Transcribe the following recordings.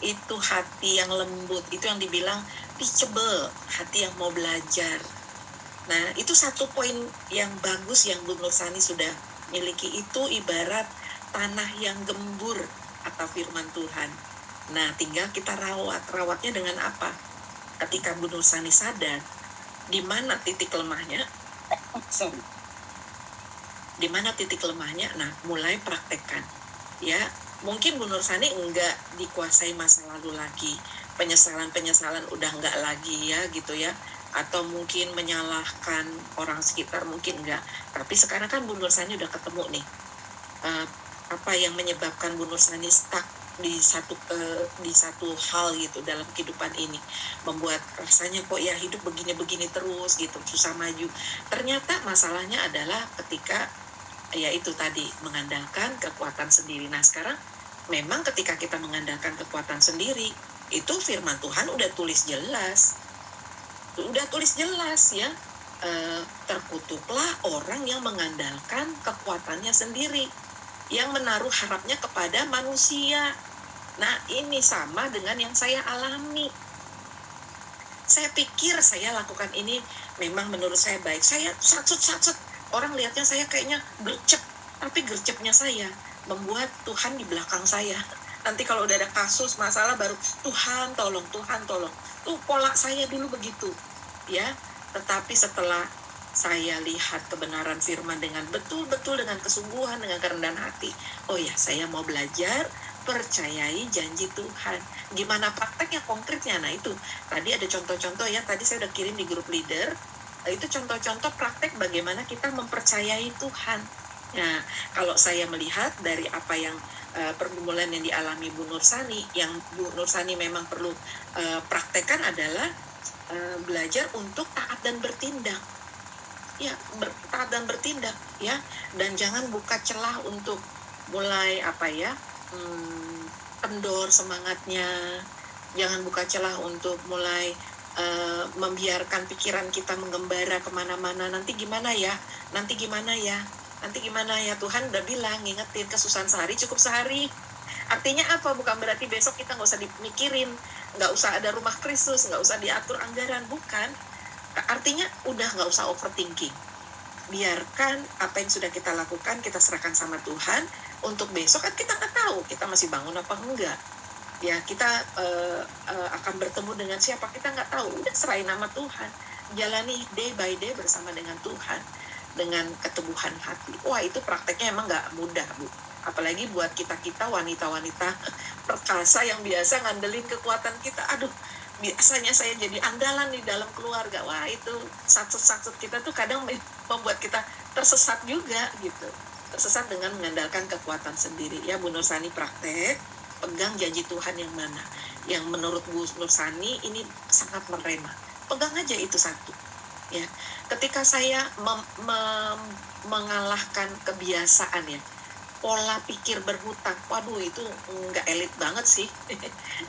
itu hati yang lembut, itu yang dibilang teachable, hati yang mau belajar. Nah, itu satu poin yang bagus yang Bu Nur Sani sudah miliki, itu ibarat tanah yang gembur atau firman Tuhan. Nah, tinggal kita rawatnya dengan apa? Ketika Bu Nur Sani sadar di mana titik lemahnya, di mana titik lemahnya, nah mulai praktekkan. Ya, mungkin Bu Nur Sani enggak dikuasai masa lalu lagi, penyesalan udah enggak lagi ya gitu ya, atau mungkin menyalahkan orang sekitar mungkin enggak, tapi sekarang kan Bu Nur Sani udah ketemu nih apa yang menyebabkan Bu Nur Sani stuck di satu hal gitu dalam kehidupan ini, membuat rasanya kok ya hidup begini-begini terus gitu, susah maju. Ternyata masalahnya adalah ketika ya itu tadi, mengandalkan kekuatan sendiri. Nah sekarang memang ketika kita mengandalkan kekuatan sendiri, itu firman Tuhan udah tulis jelas ya, terkutuklah orang yang mengandalkan kekuatannya sendiri, yang menaruh harapnya kepada manusia. Nah ini sama dengan yang saya alami. Saya pikir saya lakukan ini memang menurut saya baik, saya satset, orang lihatnya saya kayaknya gercep, tapi gercepnya saya membuat Tuhan di belakang saya. Nanti kalau udah ada kasus masalah baru Tuhan tolong. Tuh pola saya dulu begitu ya. Tetapi setelah saya lihat kebenaran firman dengan betul-betul dengan kesungguhan, dengan kerendahan hati, oh ya saya mau belajar percayai janji Tuhan. Gimana prakteknya konkretnya? Nah itu tadi ada contoh-contoh ya, tadi saya udah kirim di grup leader, itu contoh-contoh praktek bagaimana kita mempercayai Tuhan. Nah kalau saya melihat dari apa yang pergumulan yang dialami Bu Nur Sani, yang Bu Nur Sani memang perlu praktekkan adalah belajar untuk taat dan bertindak ya, taat dan bertindak ya, dan jangan buka celah untuk mulai kendor semangatnya, jangan buka celah untuk mulai membiarkan pikiran kita menggembara kemana-mana, nanti gimana ya, Tuhan udah bilang, ngingetin kesusahan sehari cukup sehari. Artinya apa? Bukan berarti besok kita nggak usah dimikirin, nggak usah ada rumah Kristus, nggak usah diatur anggaran, bukan. Artinya udah nggak usah overthinking. Biarkan apa yang sudah kita lakukan kita serahkan sama Tuhan. Untuk besok kan kita nggak tahu kita masih bangun apa enggak. Ya kita akan bertemu dengan siapa kita nggak tahu. Udah serahin nama Tuhan. Jalani day by day bersama dengan Tuhan dengan keteguhan hati. Wah itu prakteknya emang nggak mudah Bu. Apalagi buat kita wanita-wanita perkasa yang biasa ngandelin kekuatan kita. Aduh, biasanya saya jadi andalan di dalam keluarga. Wah itu saksut kita tuh kadang membuat kita tersesat juga gitu. Tersesat dengan mengandalkan kekuatan sendiri. Ya Bu Nur Sani praktek, pegang janji Tuhan yang mana. Yang menurut Bu Nur Sani ini sangat merema. Pegang aja itu satu. Ya, ketika saya mengalahkan kebiasaan ya, pola pikir berhutang, waduh itu nggak elit banget sih.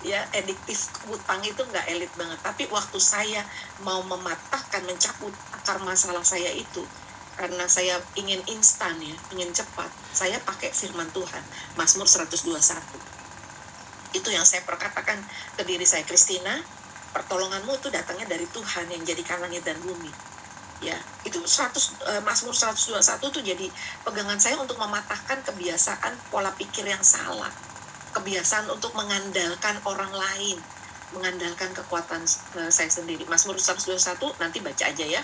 Ya ediktif hutang itu nggak elit banget, tapi waktu saya mau mematahkan, mencabut akar masalah saya itu, karena saya ingin instan ya, ingin cepat, saya pakai firman Tuhan, Mazmur 121. Itu yang saya perkatakan ke diri saya, Christina, pertolonganmu itu datangnya dari Tuhan yang jadikan langit dan bumi. Ya, itu Mazmur 121 tuh jadi pegangan saya untuk mematahkan kebiasaan pola pikir yang salah. Kebiasaan untuk mengandalkan orang lain, mengandalkan kekuatan saya sendiri. Mazmur 121 nanti baca aja ya.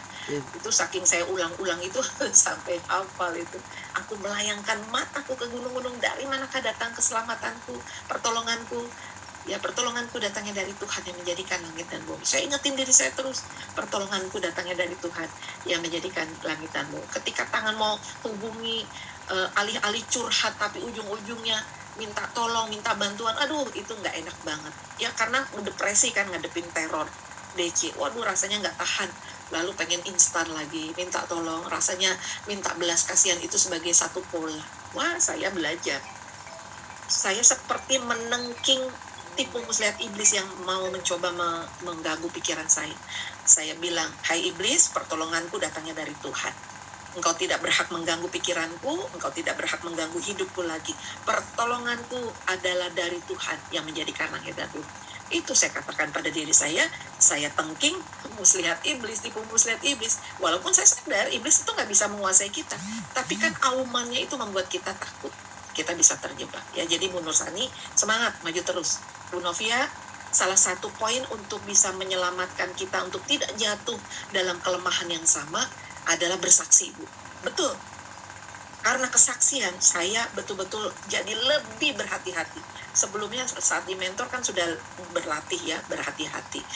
Itu saking saya ulang-ulang itu sampai hafal itu. Aku melayangkan mataku ke gunung-gunung, dari manakah datang keselamatanku, pertolonganku? Ya pertolonganku datangnya dari Tuhan yang menjadikan langit dan bumi. Saya ingetin diri saya terus, pertolonganku datangnya dari Tuhan yang menjadikan langit dan bumi. Ketika tangan mau hubungi, alih-alih curhat tapi ujung-ujungnya minta tolong, minta bantuan, aduh itu nggak enak banget. Ya karena depresi kan, ngadepin teror, DC, waduh rasanya nggak tahan. Lalu pengen instan lagi, minta tolong, rasanya minta belas kasihan itu sebagai satu pola. Wah saya belajar. Saya seperti menengking tipu muslihat iblis yang mau mencoba mengganggu pikiran saya. Saya bilang, hai iblis, pertolonganku datangnya dari Tuhan. Engkau tidak berhak mengganggu pikiranku, engkau tidak berhak mengganggu hidupku lagi. Pertolonganku adalah dari Tuhan yang menjadi karang hebatku. Itu saya katakan pada diri saya tengking, muslihat iblis, tipu muslihat iblis. Walaupun saya sadar iblis itu nggak bisa menguasai kita, tapi kan aumannya itu membuat kita takut. Kita bisa terjebak. Ya, jadi Bu Nur Sani, semangat, maju terus. Bu Novia, salah satu poin untuk bisa menyelamatkan kita untuk tidak jatuh dalam kelemahan yang sama adalah bersaksi, Bu. Betul. Karena kesaksian, saya betul-betul jadi lebih berhati-hati. Sebelumnya saat di mentor kan sudah berlatih ya, berhati-hati.